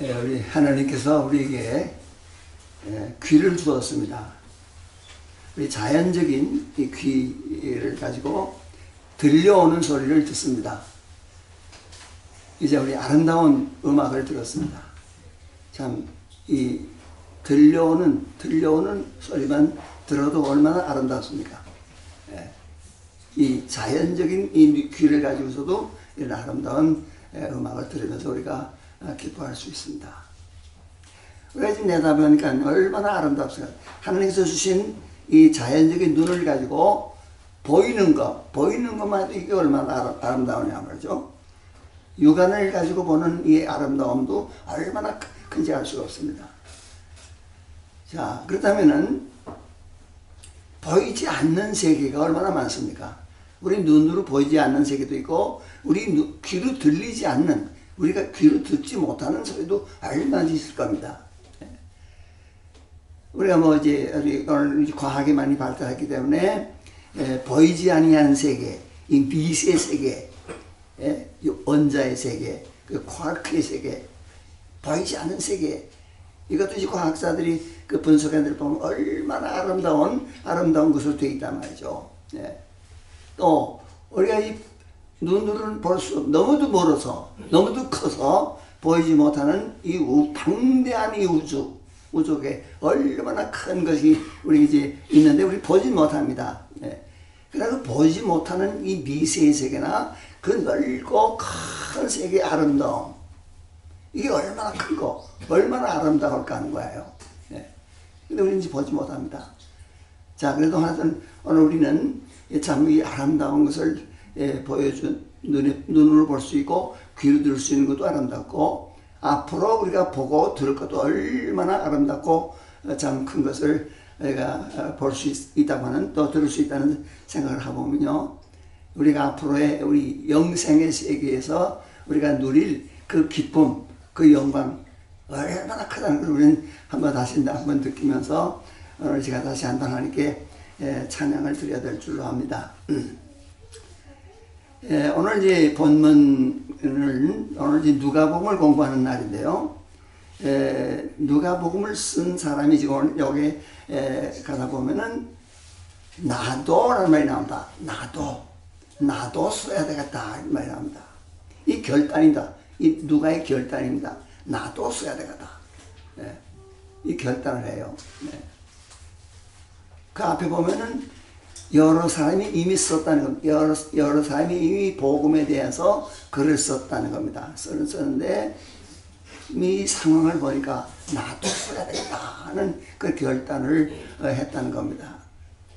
우리 하나님께서 우리에게 귀를 주었습니다. 우리 자연적인 이 귀를 가지고 들려오는 소리를 듣습니다. 이제 우리 아름다운 음악을 들었습니다. 참, 이 들려오는 소리만 들어도 얼마나 아름답습니까? 이 자연적인 이 귀를 가지고서도 이런 아름다운 음악을 들으면서 우리가 기뻐할 수 있습니다. 우리가 지금 내다보니까 얼마나 아름답습니까? 하나님께서 주신 이 자연적인 눈을 가지고 보이는 것만 해도 이게 얼마나 아름다우냐 말이죠. 육안을 가지고 보는 이 아름다움도 얼마나 큰지 알 수가 없습니다. 자, 그렇다면은 보이지 않는 세계가 얼마나 많습니까? 우리 눈으로 보이지 않는 세계도 있고, 우리 귀로 들리지 않는, 우리가 귀로 듣지 못하는 소리도 얼마나 있을 겁니다. 우리가 오늘 과학이 많이 발달했기 때문에 보이지 아니하는 세계, 이 미세 세계, 원자의 세계, 그 쿼크의 세계, 보이지 않는 세계, 이것도 이제 과학자들이 그 분석해들 보면 얼마나 아름다운 것으로 되어 있단 말이죠. 또 우리가 이 눈으로는 볼 수 너무도 멀어서 너무도 커서 보이지 못하는 이 방대한 이 우주에 얼마나 큰 것이 우리 이제 있는데 우리 보지 못합니다. 그래서 보지 못하는 이 미세의 세계나 그 넓고 큰 세계의 아름다움, 이게 얼마나 크고 얼마나 아름다울까 하는 거예요. 근데 우리는 이제 보지 못합니다. 자, 그래도 하여튼 오늘 우리는 참 이 아름다운 것을 보여준 눈으로 볼 수 있고 귀로 들을 수 있는 것도 아름답고, 앞으로 우리가 보고 들을 것도 얼마나 아름답고 참 큰 것을 우리가 볼 수 있다고 하는, 또 들을 수 있다는 생각을 해보면요, 우리가 앞으로의 우리 영생의 세계에서 우리가 누릴 그 기쁨, 그 영광 얼마나 크다는 걸 우리는 한번 느끼면서 오늘 제가 다시 한번 하나님께 찬양을 드려야 될 줄로 압니다. 오늘 이제 본문을, 오늘 이제 누가복음을 공부하는 날인데요. 누가복음을 쓴 사람이 지금 오늘 여기 가다 보면은 나도라는 말이 나옵니다. 나도 써야 되겠다 이 말이 나옵니다. 이 결단이다. 이 누가의 결단입니다. 나도 써야 되겠다. 이 결단을 해요. 그 앞에 보면은 여러 사람이 이미 썼다는 겁니다. 여러 사람이 이미 복음에 대해서 글을 썼다는 겁니다. 썼는데 이 상황을 보니까 나도 써야 되겠다 하는 그 결단을 했다는 겁니다.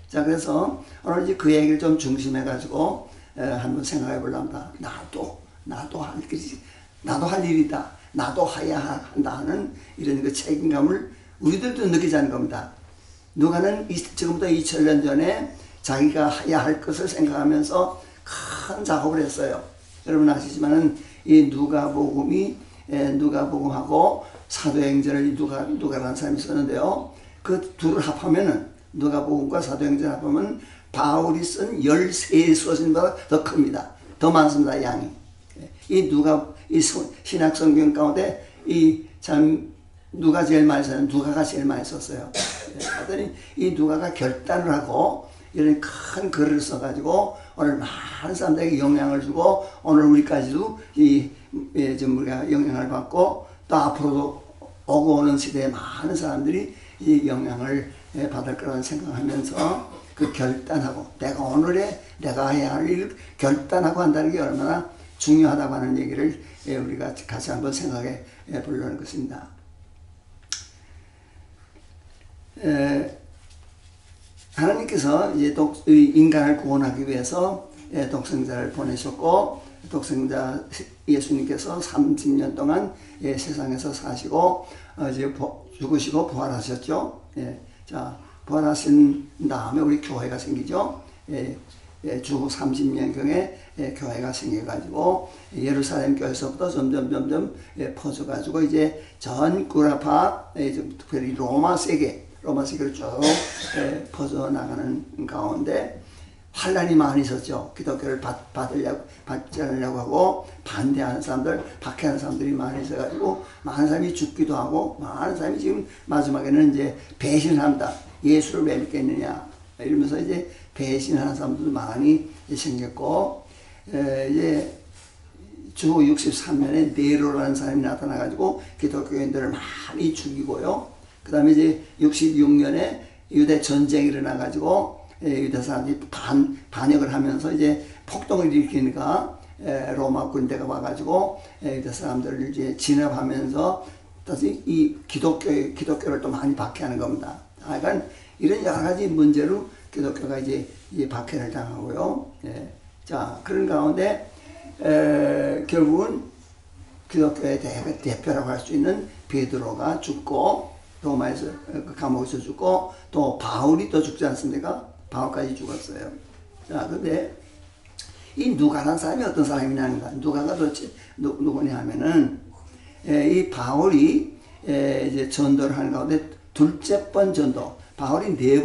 자, 그래서 오늘 이제 그 얘기를 좀 중심해 가지고 한번 생각해 보려합니다. 나도 할 일이다. 나도 해야 한다 하는 이런 그 책임감을 우리들도 느끼자는 겁니다. 누가는 지금부터 2000년 전에 자기가 해야 할 것을 생각하면서 큰 작업을 했어요. 여러분 아시지만은 이 누가복음하고 사도행전을 누가라는 사람이 썼는데요. 그 둘을 합하면은, 누가복음과 사도행전을 합하면 바울이 쓴 13서신보다 더 큽니다. 더 많습니다, 양이. 이 신약 성경 가운데 누가가 제일 많이 썼어요. 하더니 이 누가가 결단을 하고 이런 큰 글을 써가지고 오늘 많은 사람들에게 영향을 주고, 오늘 우리까지도 지금 우리가 영향을 받고, 또 앞으로도 오고 오는 시대에 많은 사람들이 이 영향을 받을 거라는 생각하면서 그 결단하고, 내가 해야 할 일을 결단하고 한다는 게 얼마나 중요하다고 하는 얘기를 우리가 같이 한번 생각해 보려는 것입니다. 하나님께서 이제 인간을 구원하기 위해서 독생자를 보내셨고, 독생자 예수님께서 30년 동안 세상에서 사시고 이제 죽으시고 부활하셨죠. 자, 부활하신 다음에 우리 교회가 생기죠. 주 30년경에 교회가 생겨가지고 예루살렘 교회에서부터 점점 퍼져가지고 이제 전 구라파, 특별히 로마 세계로 쭉 퍼져나가는 가운데, 환란이 많이 있었죠. 기독교를 받지 않으려고 하고 반대하는 사람들, 박해하는 사람들이 많이 있어가지고 많은 사람이 죽기도 하고 많은 사람이 지금 마지막에는 이제 배신한다. 예수를 왜 믿겠느냐 이러면서 이제 배신하는 사람들도 많이 생겼고, 이제 주 63년에 네로라는 사람이 나타나가지고 기독교인들을 많이 죽이고요. 그 다음에 이제 66년에 유대 전쟁이 일어나가지고 유대 사람들이 반역을 하면서 이제 폭동을 일으키니까 로마 군대가 와가지고 유대 사람들을 이제 진압하면서 다시 이 기독교를 또 많이 박해하는 겁니다. 그러니까 이런 여러 가지 문제로 기독교가 이제 박해를 당하고요. 자, 그런 가운데 결국은 기독교의 대표라고 할 수 있는 베드로가 죽고, 로마에서 감옥에서 죽고, 또 바울이 또 죽지 않습니까? 바울까지 죽었어요. 자, 근데 이 누가라는 사람이 어떤 사람이냐는가? 누가가 도대체 누구냐 하면은 이 바울이 이제 전도를 하는 가운데 둘째 번 전도, 바울이 네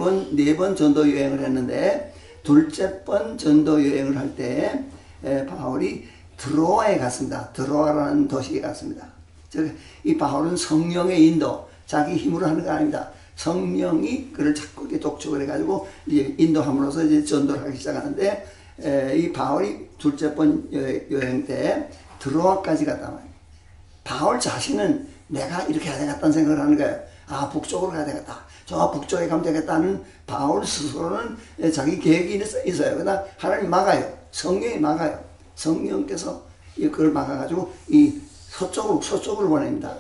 번 전도 여행을 했는데 둘째 번 전도 여행을 할 때 바울이 드로아에 갔습니다. 드로아라는 도시에 갔습니다. 즉, 이 바울은 성령의 인도, 자기 힘으로 하는 거 아닙니다. 성령이 그를 자꾸 이렇게 독촉을 해가지고 이제 인도함으로써 이제 전도를 하기 시작하는데, 이 바울이 둘째 번 여행 때 드로아까지 갔단 말이에요. 바울 자신은 내가 이렇게 해야 되겠다는 생각을 하는 거예요. 아, 북쪽으로 가야 되겠다. 저 북쪽에 가면 되겠다는 바울 스스로는 자기 계획이 있어요. 그러나 하나님 막아요. 성령이 막아요. 성령께서 그걸 막아가지고 이 서쪽으로 보냅니다.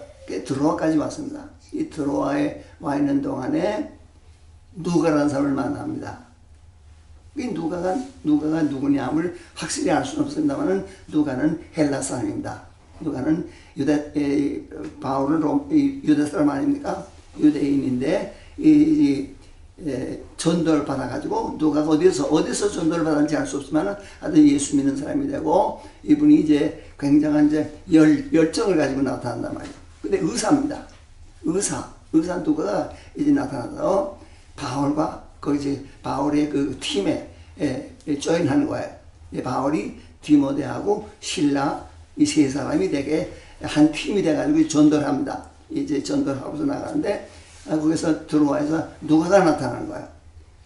드로아까지 왔습니다. 이 드로아에 와 있는 동안에 누가라는 사람을 만납니다. 이 누가가 누구냐를 확실히 알 수는 없습니다만은 누가는 헬라 사람입니다. 누가는 바울은 유대 사람 아닙니까? 유대인인데 전도를 받아가지고 누가가 어디서 전도를 받았는지 알 수 없지만 하여튼 예수 믿는 사람이 되고, 이분이 이제 굉장한 이제 열정을 가지고 나타난단 말이에요. 근데 의사입니다. 의사 누가가 이제 나타나서 바울과 이제 바울의 그 팀에 조인하는 거예요. 바울이 디모데하고 실라 이 세 사람이 되게 한 팀이 돼가지고 전도를 합니다. 이제 전도를 하고서 나가는데, 거기서 드로아에서 누가가 나타나는 거예요.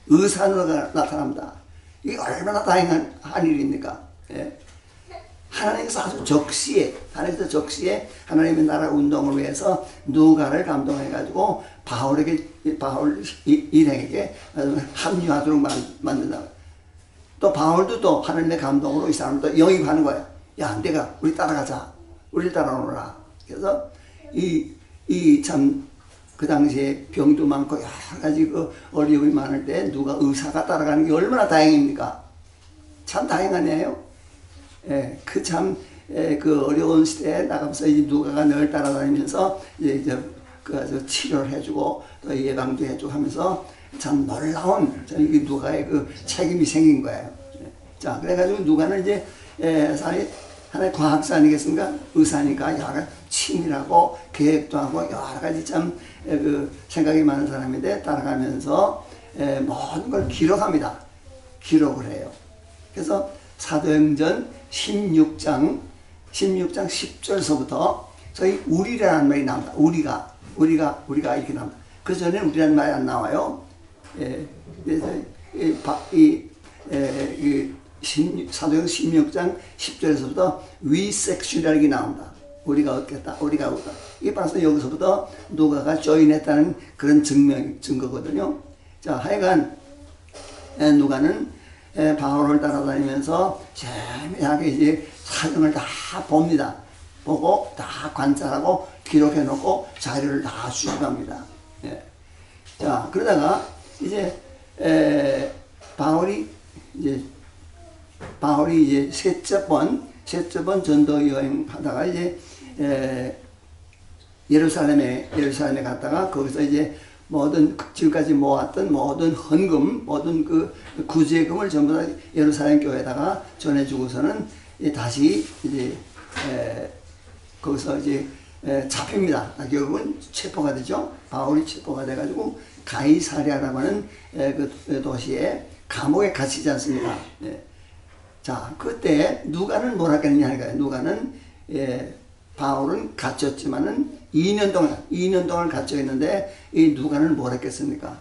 의사 누가가 나타납니다. 이게 얼마나 다행한 일입니까? 하나님께서 아주 적시에 하나님의 나라 운동을 위해서 누가를 감동해가지고 바울 일행에게 합류하도록 만든다. 또 바울도 또 하나님의 감동으로 이 사람을 또 영입하는 거예요. 야, 내가 우리 따라가자. 우리 따라오너라. 그래서 참 그 당시에 병도 많고 여러 가지 그 어려움이 많을 때 누가 의사가 따라가는 게 얼마나 다행입니까? 참 다행한 일이에요. 그 어려운 시대에 나가면서 이제 누가가 늘 따라다니면서 이제 그 치료를 해주고 또 예방도 해주고 하면서 참 놀라운 이 누가의 그 책임이 생긴 거예요. 자, 그래가지고 누가는 이제 하나의 과학자 아니겠습니까? 의사니까 여러 가지 치밀하고 계획도 하고 여러 가지 참 그 생각이 많은 사람인데 따라가면서 모든 걸 기록합니다. 기록을 해요. 그래서 사도행전 16장 10절서부터 저희 우리라는 말이 나옵니다. 우리가 이렇게 나옵니다. 그 전에 우리라는 말이 안 나와요. 사도행 16장 10절에서부터 we sexual이 나옵니다. 우리가 얻겠다. 이게 벌써 여기서부터 누가가 조인했다는 그런 증거거든요. 자, 하여간 누가는 바울을 따라다니면서 재미하게 이제 사정을 다 봅니다. 보고 다 관찰하고 기록해 놓고 자료를 다 수집합니다. 자, 그러다가 이제 바울이 이제 셋째 번 전도 여행 하다가 이제 예루살렘에 갔다가 거기서 이제 모든 지금까지 모았던 모든 헌금, 모든 그 구제금을 전부 다 예루살렘 교회에다가 전해주고서는 다시 이제 거기서 이제 잡힙니다. 결국은 바울이 체포가 돼가지고 가이사랴라고 하는 그 도시에 감옥에 갇히지 않습니까? 예. 자, 그때 누가는 뭐라 했느냐. 누가는 바울은 갇혔지만은 2년 동안 갇혀 있는데 이 누가는 뭐라 했겠습니까?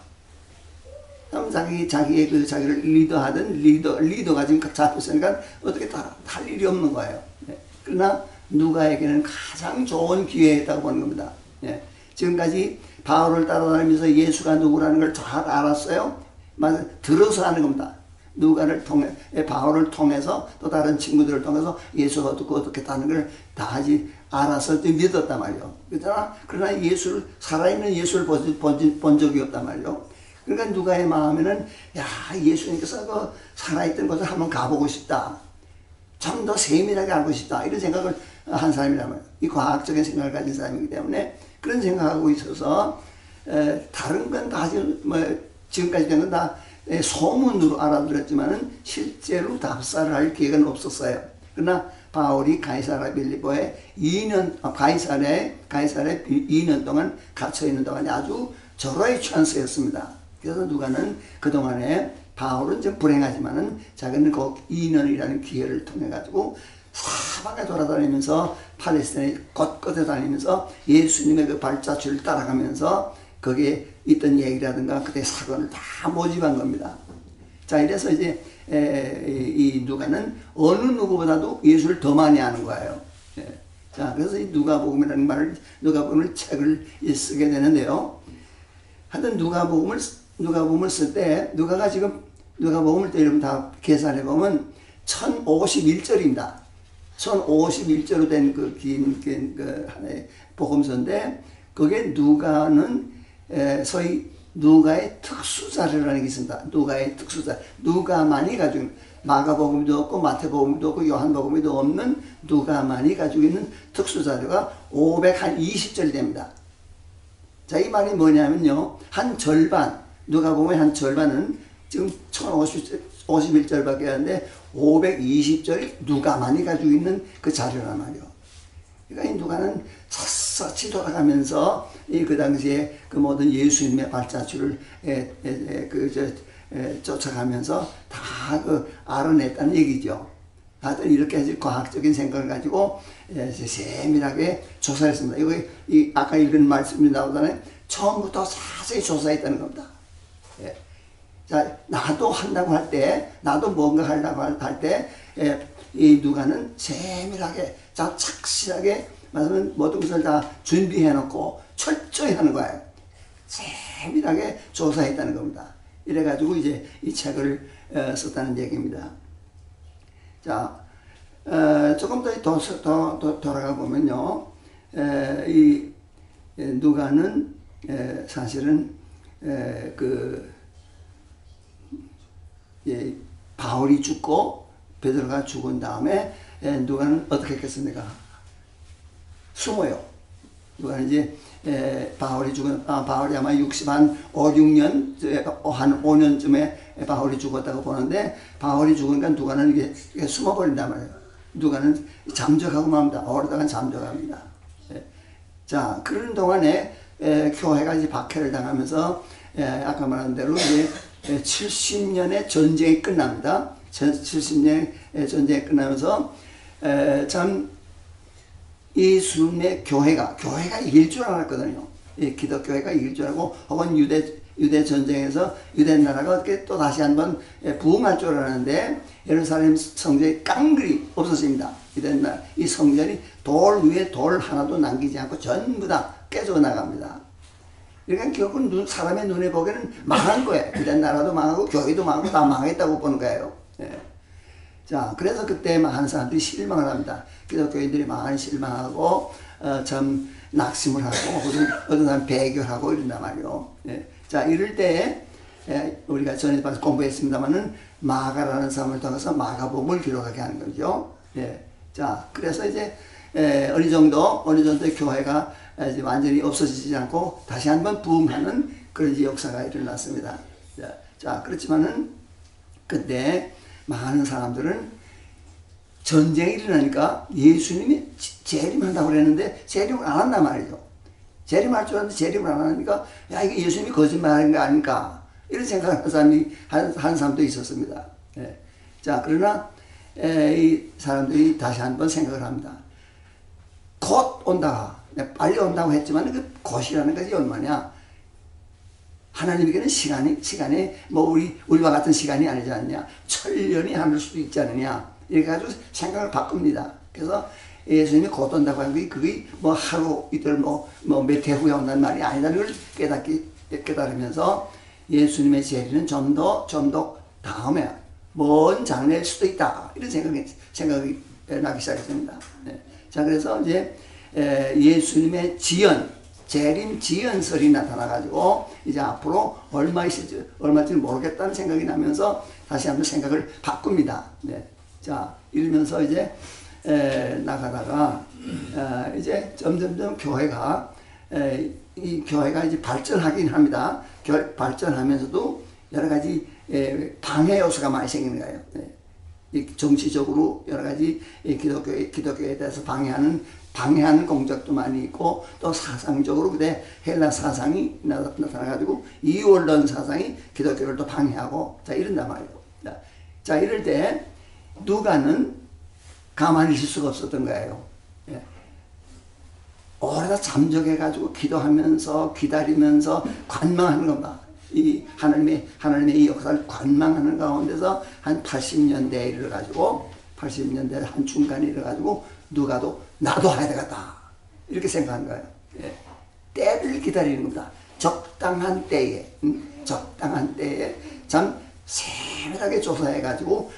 자기의 자기를 리더하던 리더가 지금 잡혔으니까 어떻게 할 일이 없는 거예요. 예. 그러나 누가에게는 가장 좋은 기회였다고 보는 겁니다. 예. 지금까지 바울을 따라다니면서 예수가 누구라는 걸 잘 알았어요. 들어서 하는 겁니다. 바울을 통해서 또 다른 친구들을 통해서 예수가 어떻게 하는 걸 다 알아서 믿었단 말이에요. 그러나 살아있는 예수를 본 적이 없단 말이에요. 그러니까 누가의 마음에는 예수님께서 그 살아있던 곳을 한번 가보고 싶다. 좀 더 세밀하게 알고 싶다. 이런 생각을 한 사람이란 말이에요. 이 과학적인 생각을 가진 사람이기 때문에 그런 생각하고 있어서 다른 건 다 지금까지 된 건 다 소문으로 알아들었지만은 실제로 답사를 할 계획은 없었어요. 그러나 바울이 가이사랴 빌립보에 가이사랴에 2년 동안 갇혀 있는 동안에 아주 절호의 찬스였습니다. 그래서 누가는 그동안에 바울은 좀 불행하지만은 자기는 그 2년이라는 기회를 통해 가지고 사방에 돌아다니면서 팔레스타인에 곳곳에 다니면서 예수님의 그 발자취를 따라가면서 거기에 있던 얘기라든가 그때 사건을 다 모집한 겁니다. 자, 이래서 이제 이 누가는 어느 누구보다도 예수를 더 많이 아는 거예요. 예. 자, 그래서 이 누가복음을 책을 쓰게 되는데요. 하여튼 누가복음을 쓸 때 누가복음을 때 여러분 다 계산해 보면 1051절입니다. 1051절로 된 그 긴 하나의 복음서인데 그게 누가는 소위 누가의 특수자료라는 게 있습니다. 누가의 특수자. 누가만이 가지고 있는, 마가복음도 없고 마태복음도 없고 요한복음도 없는 누가만이 가지고 있는 특수자료가 520절이 됩니다. 자, 이 말이 뭐냐면요. 누가복음의 한 절반은 지금 1051절밖에 안 되는데 520절이 누가만이 가지고 있는 그 자료란 말이에요. 그러니까 이 누가는 샅샅이 돌아가면서 그 당시에 그 모든 예수님의 발자취를 쫓아가면서 다 알아냈다는 얘기죠. 하여튼 이렇게 해서 과학적인 생각을 가지고 세밀하게 조사했습니다. 아까 읽은 말씀이 나오잖아요. 처음부터 자세히 조사했다는 겁니다. 예. 자, 나도 한다고 할 때, 나도 뭔가 하려고 할 때, 이 누가는 세밀하게, 착실하게, 말하면 모든 것을 다 준비해 놓고 철저히 하는 거예요. 세밀하게 조사했다는 겁니다. 이래가지고 이제 이 책을 썼다는 얘기입니다. 자, 조금 더 돌아가 보면요. 이 누가는 사실은 바울이 죽고 베드로가 죽은 다음에 누가는 어떻게 했겠습니까? 숨어요. 누가는 이제 바울이 아마 5, 6년 한 5년쯤에 바울이 죽었다고 보는데 바울이 죽으니까 누가는 이게 숨어버린단 말이에요. 누가는 잠적하고 맙니다. 오랫동안 잠적합니다. 자, 그런 동안에 교회가 이제 박해를 당하면서 아까 말한 대로 이제 70년의 전쟁이 끝납니다. 70년의 전쟁이 끝나면서 참 예수님의 교회가 이길 줄 알았거든요. 기독교회가 이길 줄 알고 혹은 유대 전쟁에서 유대 나라가 어떻게 또 다시 한번 부흥할 줄 알았는데 예루살렘 성전이 깡그리 없어집니다. 유대 나라 이 성전이 돌 위에 돌 하나도 남기지 않고 전부 다 깨져 나갑니다. 그러니까 결국은 사람의 눈에 보기에는 망한 거예요. 유대 나라도 망하고 교회도 망하고 다 망했다고 보는 거예요. 자, 그래서 그때 많은 사람들이 실망을 합니다. 기독교인들이 많이 실망하고 참 낙심을 하고 어떤 사람 배교하고 이런단 말이에요. 자, 이럴 때 우리가 전에 공부했습니다만은 마가라는 사람을 통해서 마가복음을 기록하게 하는 거죠. 자, 그래서 이제 어느 정도 교회가 이제 완전히 없어지지 않고 다시 한번 부흥하는 그런 역사가 일어났습니다. 자, 그렇지만은 그때 많은 사람들은 전쟁이 일어나니까 예수님이 재림한다고 그랬는데 재림을 안 한단 말이죠. 재림할 줄 알았는데 재림을 안 하니까 야, 이게 예수님이 거짓말하는 거 아닙니까? 이런 생각하는 사람이 한 사람도 있었습니다. 예. 자, 그러나 이 사람들이 다시 한번 생각을 합니다. 곧 온다. 빨리 온다고 했지만 그 곧이라는 것이 얼마냐? 하나님에게는 시간이 뭐 우리와 같은 시간이 아니지 않냐? 천년이 하늘 수도 있지 않느냐? 이렇게 가지고 생각을 바꿉니다. 그래서 예수님이 곧 온다고 하는 게 그게 뭐 하루 이틀 몇 해 후에 온다는 말이 아니라는 걸 깨달으면서 예수님의 재림은 좀 더 다음에 먼 장래일 수도 있다. 이런 생각이 나기 시작했습니다. 네. 자, 그래서 이제 예수님의 재림 지연설이 나타나가지고 이제 앞으로 얼마일지 모르겠다는 생각이 나면서 다시 한번 생각을 바꿉니다. 네. 자, 이러면서 이제 나가다가 이제 점점점 교회가 이 교회가 이제 발전하긴 합니다. 발전하면서도 여러 가지 방해 요소가 많이 생기는 거예요. 네. 정치적으로 여러 가지 기독교에 대해서 방해하는 공작도 많이 있고, 또 사상적으로 그때 헬라 사상이 나타나가지고 이원론 사상이 기독교를 또 방해하고, 자, 이런단 말이에요. 자, 이럴 때 누가는 가만히 있을 수가 없었던 거예요. 예. 오래다 잠적해가지고 기도하면서 기다리면서 관망하는 겁니다. 이 하나님의 이 역사를 관망하는 가운데서 한 80년대에 이르러가지고 80년대 한 중간에 이르러가지고 누가도 나도 해야 되겠다 이렇게 생각한 거예요. 예. 때를 기다리는 겁니다. 적당한 때에 참 세밀하게 조사해가지고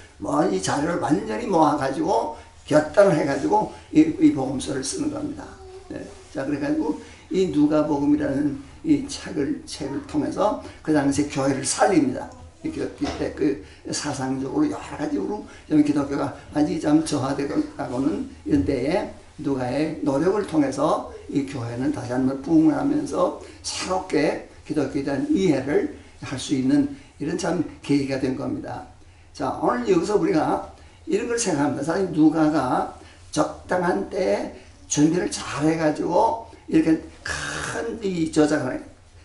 이 자료를 완전히 모아가지고 결단을 해가지고 이 복음서를 쓰는 겁니다. 네. 자, 그래가지고 이 누가복음이라는 이 책을 통해서 그 당시에 교회를 살립니다. 그 사상적으로 여러 가지로 기독교가 아직 좀 저하되고는 이런 때에 누가의 노력을 통해서 이 교회는 다시 한번 부흥을 하면서 새롭게 기독교에 대한 이해를 할 수 있는 이런 참 계기가 된 겁니다. 자, 오늘 여기서 우리가 이런 걸 생각합니다. 사실 누가가 적당한 때에 준비를 잘 해가지고 이렇게 큰 이 저작을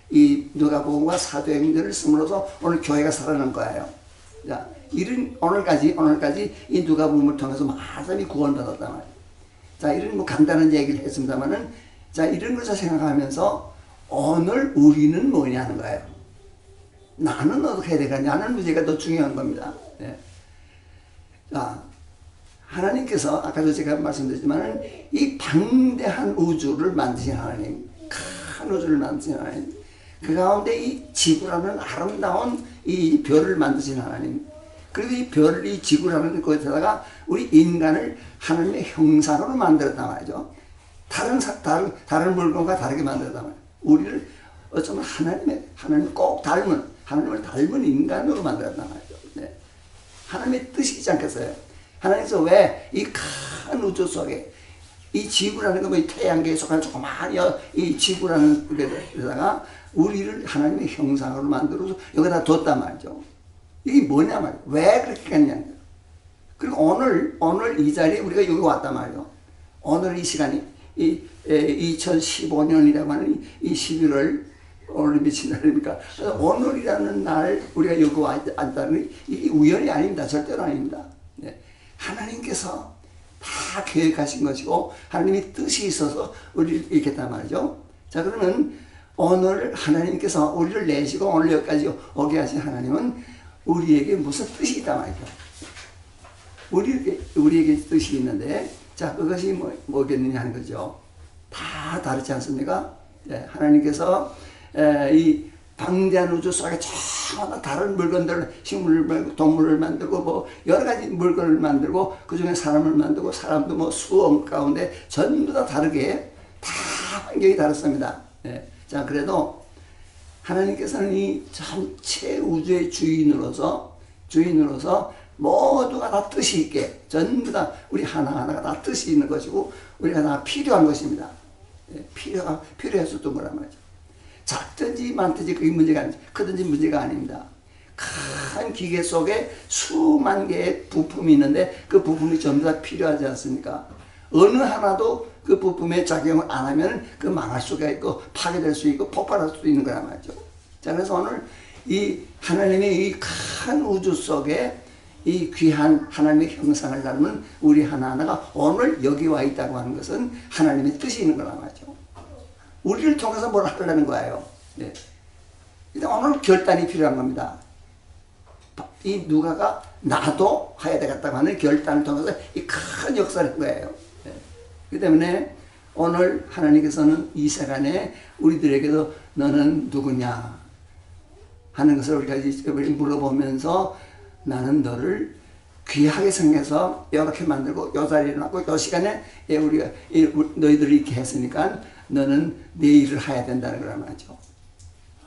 이 누가복음과 사도행전을 쓰므로써 오늘 교회가 살아난 거예요. 자, 오늘까지 이 누가복음을 통해서 많은 사람이 구원받았단 말이에요. 자, 이런 뭐 간단한 얘기를 했습니다만은, 자, 이런 것을 생각하면서 오늘 우리는 뭐냐는 거예요. 나는 어떻게 해야 되겠냐 하는 문제가 더 중요한 겁니다. 네. 자, 하나님께서 아까도 제가 말씀드렸지만 이 방대한 우주를 만드신 하나님, 큰 우주를 만드신 하나님, 그 가운데 이 지구라는 아름다운 이 별을 만드신 하나님, 그리고 이 별을 이 지구라는 것에다가 우리 인간을 하나님의 형상으로 만들었단 말이죠. 다른 물건과 다르게 만들었단 말이에요. 우리를 어쩌면 하나님을 꼭 하나님을 닮은 인간으로 만들었단 말이죠. 네. 하나님의 뜻이지 않겠어요? 하나님께서 왜 이 큰 우주 속에 이 지구라는 거, 뭐 태양계에 속한 조그마한 이 지구라는 데다가 우리를 하나님의 형상으로 만들어서 여기다 뒀단 말이죠. 이게 뭐냐 말이에요. 왜 그렇게 했냐. 그리고 오늘 이 자리에 우리가 여기 왔단 말이에요. 오늘 이 시간이 2015년이라고 하는 이 11월 오늘 미친 날입니까? 오늘이라는 날 우리가 여기 왔다는 이 우연이 아닙니다. 절대로 아닙니다. 네. 하나님께서 다 계획하신 것이고 하나님의 뜻이 있어서 우리를 이렇게 했단 말이죠. 자, 그러면 오늘 하나님께서 우리를 내시고 오늘 여기까지 오게 하신 하나님은 우리에게 무슨 뜻이 있단 말이죠. 우리에게 뜻이 있는데, 자, 그것이 뭐겠느냐 하는 거죠. 다 다르지 않습니까? 네, 하나님께서 이 방대한 우주 속에 전혀 다른 물건들, 식물을 만들고 동물을 만들고 뭐 여러 가지 물건을 만들고 그 중에 사람을 만들고 사람도 뭐 수억 가운데 전부 다 다르게 다 환경이 다릅니다. 네. 자, 그래도 하나님께서는 이 전체 우주의 주인으로서 모두가 다 뜻이 있게 전부 다 우리 하나하나가 다 뜻이 있는 것이고 우리가 다 필요한 것입니다. 네. 필요했었던 거란 말이죠. 작든지 많든지 그게 문제가 아니죠. 크든지 문제가 아닙니다. 큰 기계 속에 수만 개의 부품이 있는데 그 부품이 전부 다 필요하지 않습니까? 어느 하나도 그 부품에 작용을 안 하면 그 망할 수가 있고 파괴될 수 있고 폭발할 수도 있는 거란 말이죠. 자, 그래서 오늘 이 하나님의 이 큰 우주 속에 이 귀한 하나님의 형상을 닮은 우리 하나하나가 오늘 여기 와 있다고 하는 것은 하나님의 뜻이 있는 거란 말이죠. 우리를 통해서 뭘 하려는 거예요. 네. 오늘 결단이 필요한 겁니다. 이 누가가 나도 해야 되겠다고 하는 결단을 통해서 이 큰 역사를 한 거예요. 네. 그렇기 때문에 오늘 하나님께서는 이 시간에 우리들에게도 너는 누구냐 하는 것을 우리가 물어보면서 나는 너를 귀하게 생겨서 이렇게 만들고 요 자리에 놨고 요 시간에 우리가 너희들이 이렇게 했으니까 너는 내 일을 해야 된다는 거란 말이죠.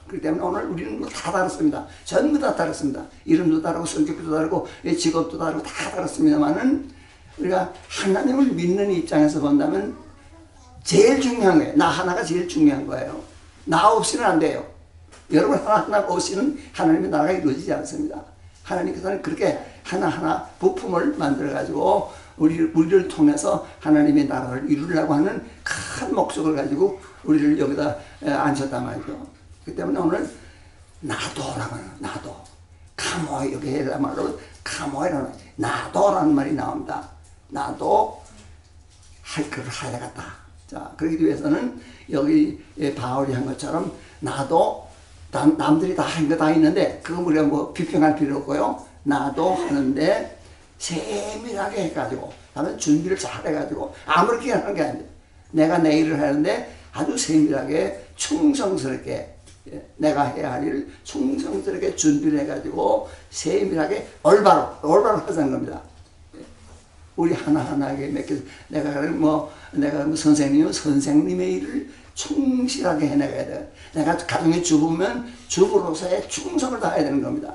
그렇기 때문에 오늘 우리는 다 다릅니다. 전부 다 다릅니다. 이름도 다르고 성격도 다르고 직업도 다르고 다 다릅니다만은 우리가 하나님을 믿는 입장에서 본다면 제일 중요한 거예요. 나 하나가 제일 중요한 거예요. 나 없이는 안 돼요. 여러분 하나 없이는 하나님의 나라가 이루어지지 않습니다. 하나님께서는 그렇게 하나하나 부품을 만들어가지고 우리를 통해서 하나님의 나라를 이루려고 하는 큰 목적을 가지고 우리를 여기다 앉혔단 말이죠. 그렇기 때문에 오늘 나도라고 하는 나도 카모이 여기 헬라 말로 카모이라는 나도라는 말이 나옵니다. 나도 할 것을 해야 되겠다. 자, 그러기 위해서는 여기 바울이 한 것처럼 나도 남들이 다 한 거 다 있는데 그거 우리가 뭐 비평할 필요 없고요. 나도 하는데 세밀하게 해가지고 다음에 준비를 잘 해가지고 아무렇게 하는 게 아니에요. 내가 내 일을 하는데 아주 세밀하게 충성스럽게 내가 해야 할 일을 충성스럽게 준비를 해가지고 세밀하게 올바로 하자는 겁니다. 우리 하나하나에게 맡겨서 내가 선생님은 선생님의 일을 충실하게 해나가야 돼. 내가 가정의 주부면 주부로서의 충성을 다해야 되는 겁니다.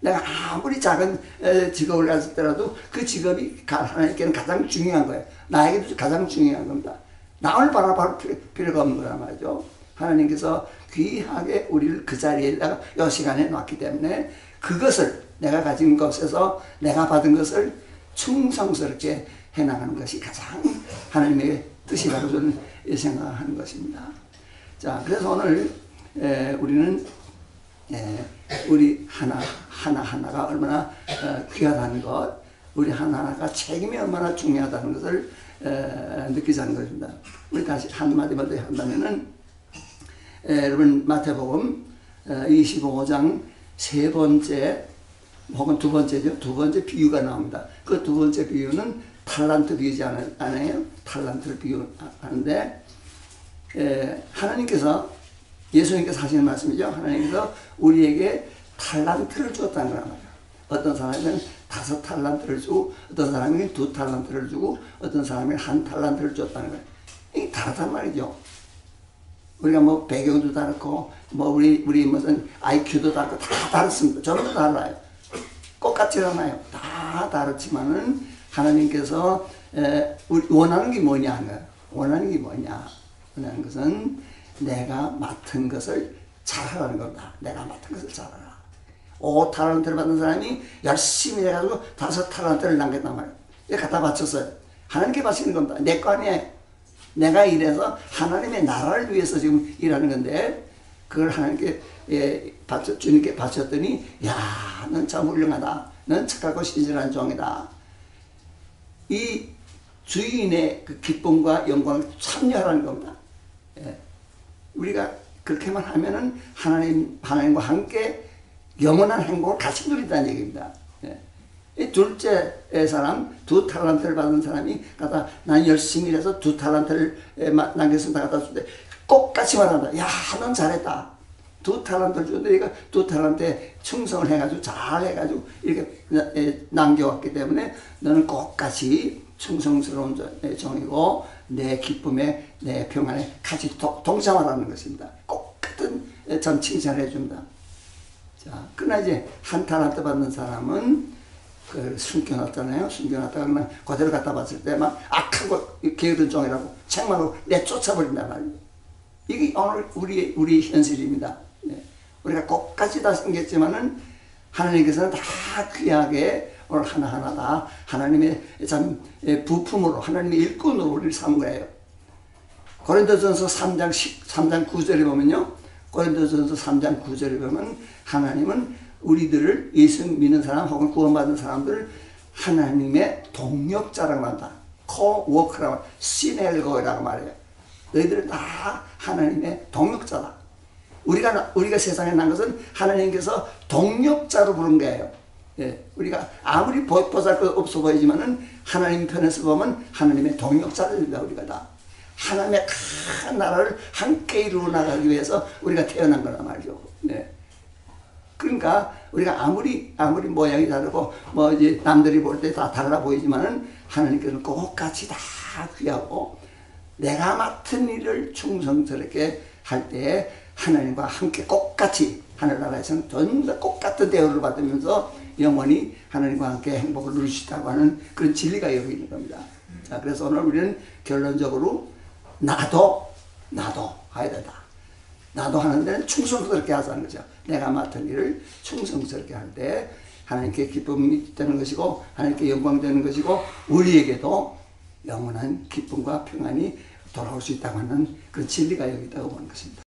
내가 아무리 작은 직업을 가졌을 때라도 그 직업이 하나님께는 가장 중요한 거예요. 나에게도 가장 중요한 겁니다. 남을 바라볼 필요가 없는 거란 말이죠. 하나님께서 귀하게 우리를 그 자리에다가 이 시간에 놨기 때문에 그것을 내가 가진 것에서 내가 받은 것을 충성스럽게 해나가는 것이 가장 하나님의 뜻이라고 저는 생각하는 것입니다. 자, 그래서 오늘 우리는 우리 하나하나가 얼마나 귀하다는 것, 우리 하나하나가 책임이 얼마나 중요하다는 것을 느끼자는 것입니다. 우리 다시 한마디만 더 한다면은 여러분 마태복음 25장 세 번째 혹은 두 번째죠. 두 번째 비유가 나옵니다. 그 두 번째 비유는 탈란트 비유지 않아요? 탈란트를 비유하는데 하나님께서 예수님께서 하시는 말씀이죠. 하나님께서 우리에게 탈란트를 주었다는 거란 말이에요. 어떤 사람은 5탈란트를 주고 어떤 사람이 2탈란트를 주고 어떤 사람이 1탈란트를 줬다는 거예요. 이게 다르단 말이죠. 우리가 뭐 배경도 다르고 뭐 우리 무슨 IQ도 다르고 다 다릅니다. 전부 다 달라요. 똑같지 않아요. 다 다르지만은 하나님께서 원하는 게 뭐냐 원하는 게 뭐냐 원하는 것은 내가 맡은 것을 잘하라는 겁니다. 내가 맡은 것을 잘하라. 5탈란트를 받은 사람이 열심히 해가지고 5탈란트를 남겼단 말이에요. 이렇게 갖다 바쳤어요. 하나님께 바치는 겁니다. 내 거 아니에요. 내가 일해서 하나님의 나라를 위해서 지금 일하는 건데 그걸 하나님께 주님께 바쳤더니 야, 넌 참 훌륭하다. 넌 착하고 신실한 종이다. 이 주인의 그 기쁨과 영광을 참여하라는 겁니다. 우리가 그렇게만 하면은 하나님과 함께 영원한 행복을 같이 누린다는 얘기입니다. 이 둘째 사람, 2탈란트를 받은 사람이 갖다 난 열심히 일해서 2탈란트를 남겼습니다. 갖다 줄 때 꼭 같이 말한다. 야, 넌 잘했다. 2탈란트를 줬는데 얘가 2탈란트에 충성을 해가지고 잘 해가지고 이렇게 남겨왔기 때문에 너는 꼭 같이 충성스러운 종이고 내 기쁨에 내 평안에 같이 동참하라는 것입니다. 꼭 같은 참 칭찬을 해줍니다. 자, 그러나 이제 1탈란트 받는 사람은 그 숨겨놨잖아요. 숨겨놨다가 그냥 그대로 갖다 봤을 때 막 악하고 게으른 종이라고 책망으로 내쫓아버린단 말이에요. 이게 오늘 우리 현실입니다. 우리가 꼭같이 다 생겼지만은 하나님께서는 다 귀하게 오늘 하나하나 다 하나님의 참 부품으로 하나님의 일꾼으로 우리를 삼은 거예요. 고린도전서 3장 9절에 보면요. 고린도전서 3장 9절에 보면 하나님은 우리들을 예수 믿는 사람 혹은 구원받은 사람들을 하나님의 동력자라고 한다. co-worker라고, 시넬거라고 말해요. 너희들은 다 하나님의 동력자다. 우리가 세상에 난 것은 하나님께서 동력자로 부른 거예요. 예, 우리가 아무리 보잘것 없어 보이지만은 하나님 편에서 보면 하나님의 동력자들입니다. 우리가 다 하나님의 큰 나라를 함께 이루어 나가기 위해서 우리가 태어난 거란 말이죠. 네. 그러니까 우리가 아무리 모양이 다르고 뭐 이제 남들이 볼 때 다 달라 보이지만은 하나님께서는 똑같이 다 귀하고 내가 맡은 일을 충성스럽게 할 때 하나님과 함께 똑같이 하늘나라에서는 전부 똑같은 대우를 받으면서 영원히 하나님과 함께 행복을 누릴 수 있다고 하는 그런 진리가 여기 있는 겁니다. 자, 그래서 오늘 우리는 결론적으로 나도 해야 된다. 나도 하는 데는 충성스럽게 하자는 거죠. 내가 맡은 일을 충성스럽게 할 때 하나님께 기쁨이 되는 것이고 하나님께 영광 되는 것이고 우리에게도 영원한 기쁨과 평안이 돌아올 수 있다고 하는 그런 진리가 여기 있다고 보는 것입니다.